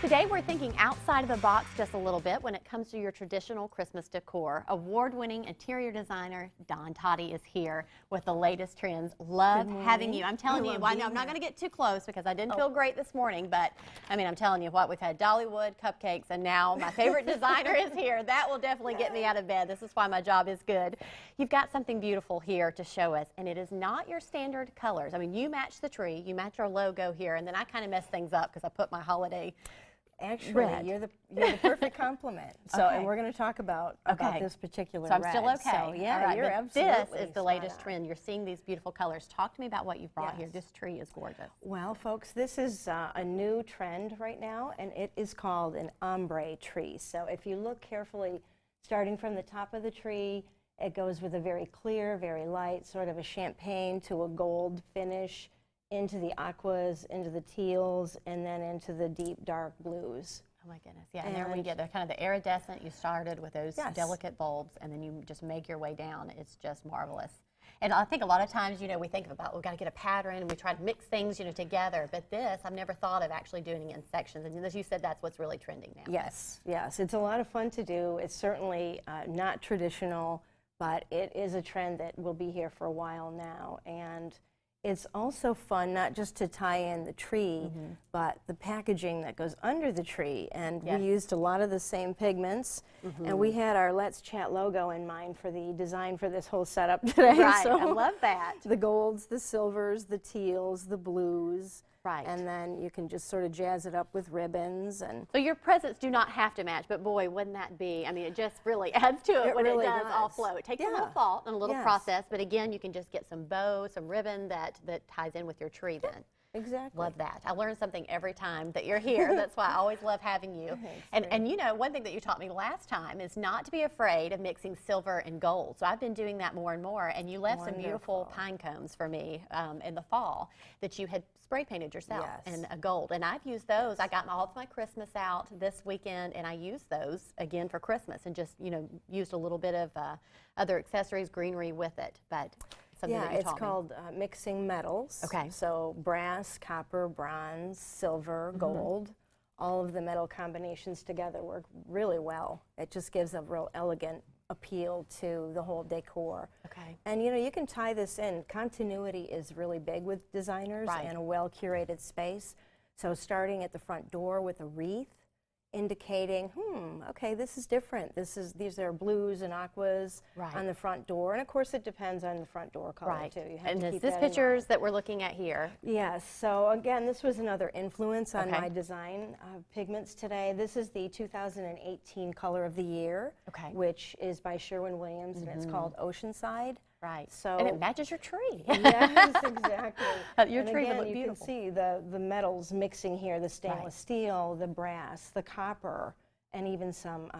Today we're thinking outside of the box just a little bit when it comes to your traditional Christmas decor. Award-winning interior designer Don Totty is here with the latest trends. Love having you. I'm telling you, I'm not going to get too close because I didn't feel great this morning, but I mean, I'm telling you what, we've had Dollywood, cupcakes, and now my favorite designer is here. That will definitely get me out of bed. This is why my job is good. You've got something beautiful here to show us, and it is not your standard colors. I mean, you match the tree, you match our logo here, and then I kind of mess things up because I put my holiday Actually, red. you're the perfect compliment. So, and we're going to talk about this particular So I'm red. still okay. So, yeah, right, you're but absolutely this is the latest trend. You're seeing these beautiful colors. Talk to me about what you've brought here. This tree is gorgeous. Well, folks, this is a new trend right now, and it is called an ombre tree. So if you look carefully, starting from the top of the tree, it goes with a very clear, very light, sort of a champagne to a gold finish, into the aquas, into the teals, and then into the deep dark blues. Oh my goodness, yeah, and there we get the kind of the iridescent. You started with those delicate bulbs, and then you just make your way down. It's just marvelous. And I think a lot of times, you know, we think about, we've got to get a pattern, and we try to mix things, you know, together. But this, I've never thought of actually doing it in sections. And as you said, that's what's really trending now. Yes, yes, it's a lot of fun to do. It's certainly not traditional, but it is a trend that will be here for a while now. And it's also fun not just to tie in the tree, but the packaging that goes under the tree. And we used a lot of the same pigments. And we had our Let's Chat logo in mind for the design for this whole setup today. Right, so I love that. The golds, the silvers, the teals, the blues. Right. And then you can just sort of jazz it up with ribbons. And so your presents do not have to match, but boy, wouldn't that be, I mean, it just really adds to it when really it does all does. flow. It takes a little thought and a little process, but again, you can just get some bow, some ribbon that ties in with your tree then. Exactly. Love that. I learn something every time that you're here. That's why I always love having you. And you know, one thing that you taught me last time is not to be afraid of mixing silver and gold. So I've been doing that more and more. And you left some beautiful pine cones for me in the fall that you had spray painted yourself in a gold. And I've used those. I got all of my Christmas out this weekend, and I used those again for Christmas and just, you know, used a little bit of other accessories, greenery with it. But yeah, it's called mixing metals. Okay. So brass, copper, bronze, silver, gold, all of the metal combinations together work really well. It just gives a real elegant appeal to the whole decor. Okay. And you know, you can tie this in. Continuity is really big with designers and a well-curated space. So starting at the front door with a wreath, indicating, okay, this is different. These are blues and aquas on the front door, and of course it depends on the front door color too. You have and to is keep this that in pictures mind. that we're looking at here? Yes. So again, this was another influence on my design pigments today. This is the 2018 Color of the Year, which is by Sherwin-Williams, and it's called Oceanside. Right. So and it matches your tree. Yes, exactly. Your tree again, would look beautiful. You can see the metals mixing here, the stainless steel, the brass, the copper, and even some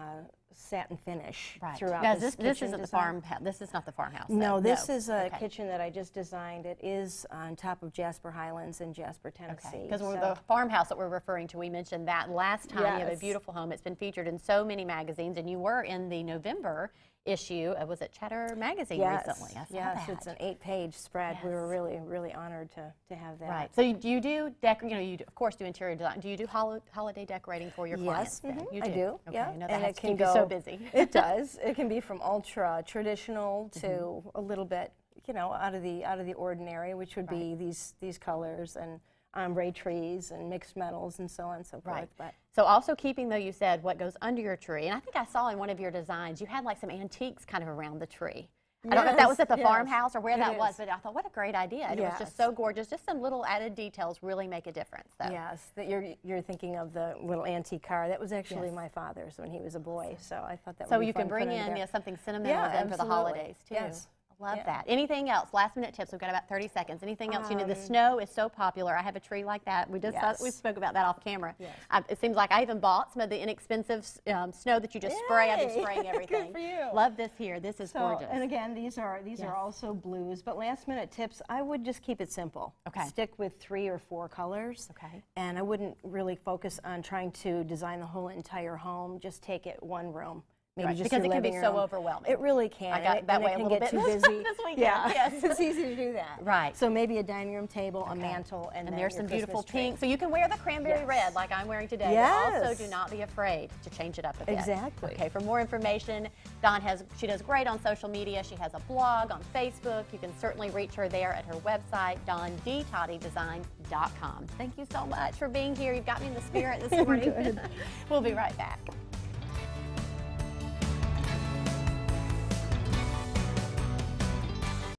satin finish throughout now, this this kitchen isn't design. This is not the farmhouse. No, this is a kitchen that I just designed. It is on top of Jasper Highlands in Jasper, Tennessee. Because the farmhouse that we're referring to, we mentioned that last time. You have a beautiful home. It's been featured in so many magazines, and you were in the November issue of, was it Chatter Magazine recently? I saw that. It's an 8-page spread. We were really, really honored to have that. Right. So do you do you of course do interior design. Do you do holiday decorating for your clients? Yes, You do. I do. Okay. Yeah. I know that and has it to can keep go you so busy. It does. It can be from ultra traditional to a little bit, you know, out of the ordinary, which would be these colors and ombre trees and mixed metals and so on and so forth. But so also keeping, though, you said what goes under your tree, and I think I saw in one of your designs you had like some antiques kind of around the tree. I don't know if that was at the farmhouse or where that was, but I thought, what a great idea. And it was just so gorgeous. Just some little added details really make a difference. So. Yes, that you're thinking of the little antique car. That was actually my father's when he was a boy, so I thought that would be you fun can bring in something sentimental then for the holidays, too. Yes. Love that. Anything else? Last minute tips. We've got about 30 seconds. Anything else? You know, the snow is so popular. I have a tree like that. We just we spoke about that off camera. Yes. It seems like I even bought some of the inexpensive snow that you just spray. I've been spraying everything. Good for you. Love this here. This is gorgeous. And again, these are also blues. But last minute tips, I would just keep it simple. Okay. Stick with 3 or 4 colors. Okay. And I wouldn't really focus on trying to design the whole entire home. Just take it one room. maybe Right, just because your it can be living so room. overwhelming. It really can. I got and that it way a can little get bit too busy. this weekend. Yeah, Yes. it's easy to do that. Right. So maybe a dining room table, a mantle, and then there's your some beautiful Christmas tree. pink. So you can wear the cranberry Yes. red like I'm wearing today. Yes. But also do not be afraid to change it up a bit. Exactly. Okay, for more information, she does great on social media. She has a blog on Facebook. You can certainly reach her there at her website, DawnDTottyDesigns.com. Thank you so much for being here. You've got me in the spirit this morning. Good. We'll be right back.